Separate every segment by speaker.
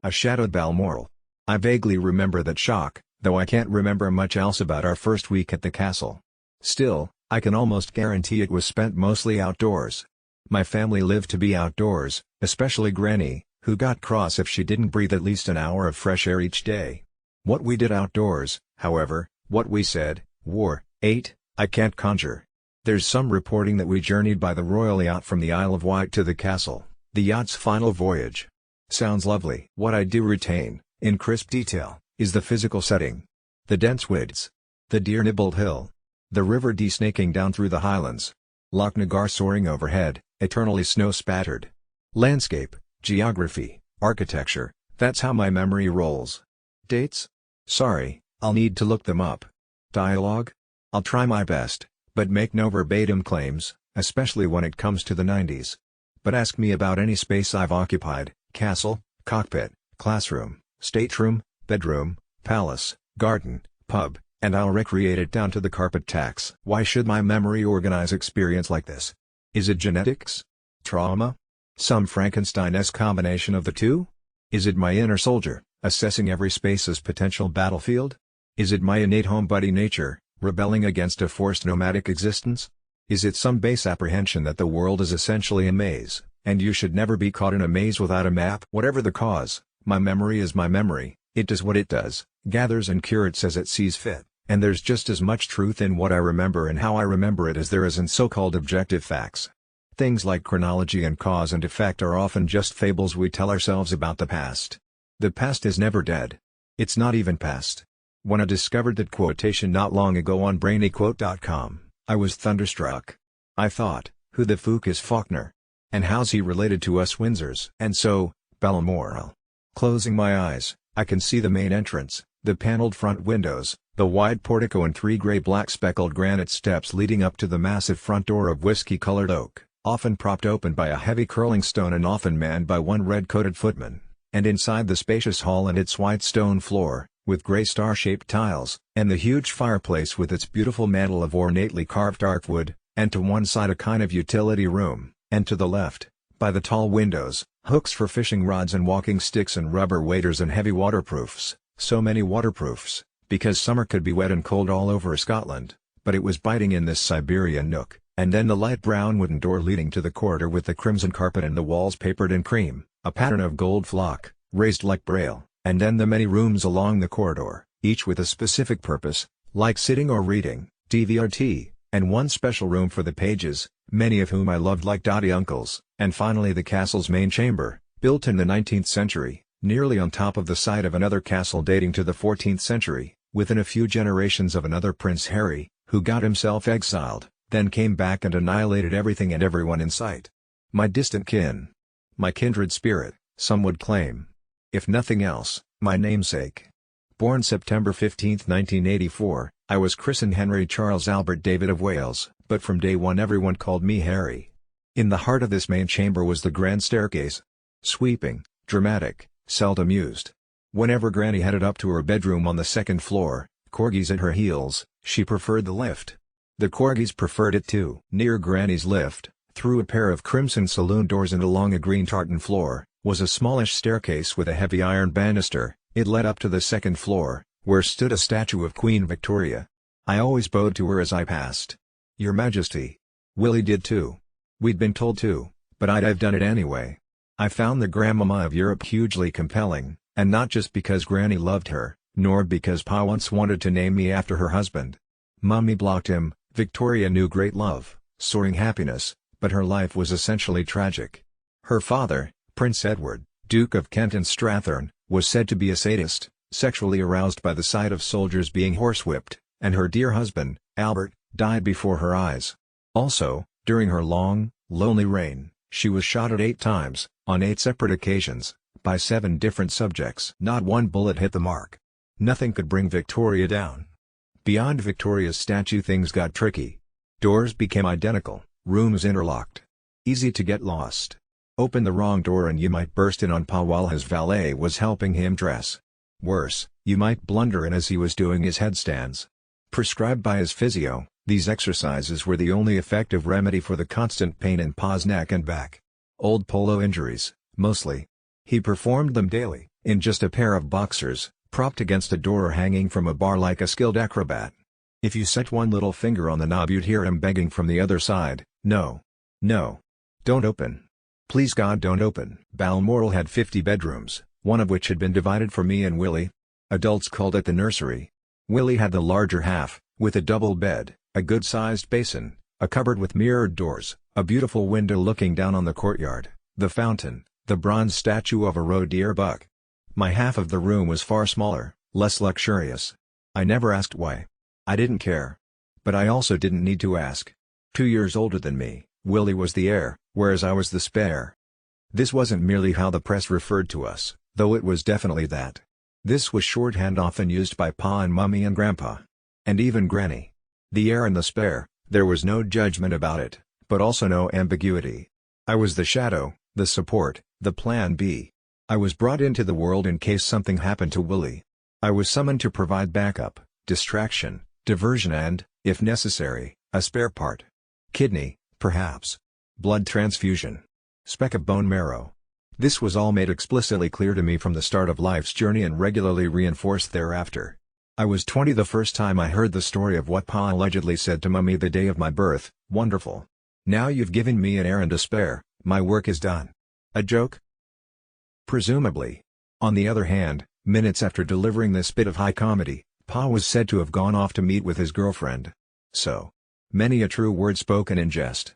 Speaker 1: A shadowed Balmoral. I vaguely remember that shock, though I can't remember much else about our first week at the castle. Still, I can almost guarantee it was spent mostly outdoors. My family lived to be outdoors, especially Granny, who got cross if she didn't breathe at least an hour of fresh air each day. What we did outdoors, however, what we said, wore, ate, I can't conjure. There's some reporting that we journeyed by the royal yacht from the Isle of Wight to the castle, the yacht's final voyage. Sounds lovely. What I do retain, in crisp detail, is the physical setting. The dense woods. The deer-nibbled hill. The river de-snaking down through the highlands. Loch Nagar soaring overhead, eternally snow-spattered. Landscape, geography, architecture, that's how my memory rolls. Dates? Sorry, I'll need to look them up. Dialogue? I'll try my best, but make no verbatim claims, especially when it comes to the 90s. But ask me about any space I've occupied: castle, cockpit, classroom, stateroom, bedroom, palace, garden, pub, and I'll recreate it down to the carpet tacks. Why should my memory organize experience like this? Is it genetics? Trauma? Some Frankenstein-esque combination of the two? Is it my inner soldier, assessing every space as potential battlefield? Is it my innate homebody nature, rebelling against a forced nomadic existence? Is it some base apprehension that the world is essentially a maze, and you should never be caught in a maze without a map? Whatever the cause, my memory is my memory. It does what it does, gathers and curates as it sees fit, and there's just as much truth in what I remember and how I remember it as there is in so-called objective facts. Things like chronology and cause and effect are often just fables we tell ourselves about the past. The past is never dead. It's not even past. When I discovered that quotation not long ago on brainyquote.com, I was thunderstruck. I thought, who the fook is Faulkner? And how's he related to us Windsors? And so, Balmoral. Closing my eyes, I can see the main entrance, the paneled front windows, the wide portico and 3 gray-black speckled granite steps leading up to the massive front door of whiskey-colored oak, often propped open by a heavy curling stone and often manned by one red-coated footman, and inside the spacious hall and its white stone floor, with gray star-shaped tiles, and the huge fireplace with its beautiful mantel of ornately carved dark wood, and to one side a kind of utility room, and to the left, by the tall windows, hooks for fishing rods and walking sticks and rubber waders and heavy waterproofs, so many waterproofs, because summer could be wet and cold all over Scotland, but it was biting in this Siberian nook, and then the light brown wooden door leading to the corridor with the crimson carpet and the walls papered in cream, a pattern of gold flock, raised like braille, and then the many rooms along the corridor, each with a specific purpose, like sitting or reading, DVRT, and one special room for the pages, many of whom I loved like dotty uncles, and finally the castle's main chamber, built in the 19th century, nearly on top of the site of another castle dating to the 14th century, within a few generations of another Prince Harry, who got himself exiled, then came back and annihilated everything and everyone in sight. My distant kin. My kindred spirit, some would claim. If nothing else, my namesake. Born September 15, 1984, I was christened Henry Charles Albert David of Wales, but from day one everyone called me Harry. In the heart of this main chamber was the grand staircase. Sweeping, dramatic, seldom used. Whenever Granny headed up to her bedroom on the second floor, corgis at her heels, she preferred the lift. The corgis preferred it too. Near Granny's lift, through a pair of crimson saloon doors and along a green tartan floor, was a smallish staircase with a heavy iron banister. It led up to the second floor, where stood a statue of Queen Victoria. I always bowed to her as I passed. "Your Majesty." Willie did too. We'd been told to, but I'd have done it anyway. I found the grandmama of Europe hugely compelling, and not just because Granny loved her, nor because Pa once wanted to name me after her husband. Mummy blocked him. Victoria knew great love, soaring happiness, but her life was essentially tragic. Her father, Prince Edward, Duke of Kent and Strathern, was said to be a sadist, sexually aroused by the sight of soldiers being horsewhipped, and her dear husband, Albert, died before her eyes. Also, during her long, lonely reign, she was shot at 8 times, on 8 separate occasions, by 7 different subjects. Not one bullet hit the mark. Nothing could bring Victoria down. Beyond Victoria's statue things got tricky. Doors became identical, rooms interlocked. Easy to get lost. Open the wrong door and you might burst in on Pa while his valet was helping him dress. Worse, you might blunder in as he was doing his headstands. Prescribed by his physio, these exercises were the only effective remedy for the constant pain in Pa's neck and back. Old polo injuries, mostly. He performed them daily, in just a pair of boxers, propped against a door or hanging from a bar like a skilled acrobat. If you set one little finger on the knob you'd hear him begging from the other side, "No. No. Don't open. Please God don't open." Balmoral had 50 bedrooms, one of which had been divided for me and Willie. Adults called it the nursery. Willie had the larger half, with a double bed, a good-sized basin, a cupboard with mirrored doors, a beautiful window looking down on the courtyard, the fountain, the bronze statue of a roe deer buck. My half of the room was far smaller, less luxurious. I never asked why. I didn't care. But I also didn't need to ask. 2 years older than me, Willie was the heir, whereas I was the spare. This wasn't merely how the press referred to us, though it was definitely that. This was shorthand often used by Pa and Mummy and Grandpa. And even Granny. The heir and the spare, there was no judgment about it, but also no ambiguity. I was the shadow, the support, the plan B. I was brought into the world in case something happened to Willie. I was summoned to provide backup, distraction, diversion and, if necessary, a spare part. Kidney, perhaps. Blood transfusion. Speck of bone marrow. This was all made explicitly clear to me from the start of life's journey and regularly reinforced thereafter. I was 20 the first time I heard the story of what Pa allegedly said to Mummy the day of my birth. "Wonderful. Now you've given me an heir and a spare, my work is done." A joke? Presumably. On the other hand, minutes after delivering this bit of high comedy, Pa was said to have gone off to meet with his girlfriend. So. Many a true word spoken in jest.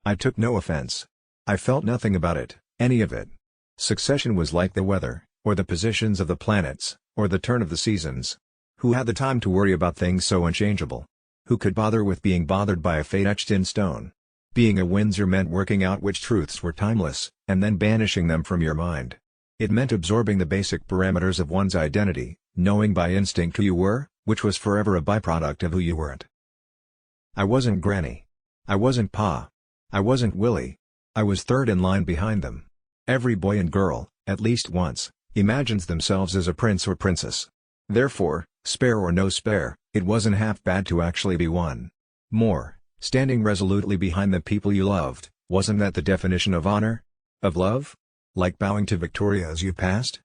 Speaker 1: I took no offense. I felt nothing about it, any of it. Succession was like the weather, or the positions of the planets, or the turn of the seasons. Who had the time to worry about things so unchangeable? Who could bother with being bothered by a fate etched in stone? Being a Windsor meant working out which truths were timeless, and then banishing them from your mind. It meant absorbing the basic parameters of one's identity, knowing by instinct who you were, which was forever a byproduct of who you weren't. I wasn't Granny. I wasn't Pa. I wasn't Willie. I was third in line behind them. Every boy and girl, at least once, imagines themselves as a prince or princess. Therefore, spare or no spare, it wasn't half bad to actually be one. More, standing resolutely behind the people you loved, wasn't that the definition of honor? Of love? Like bowing to Victoria as you passed?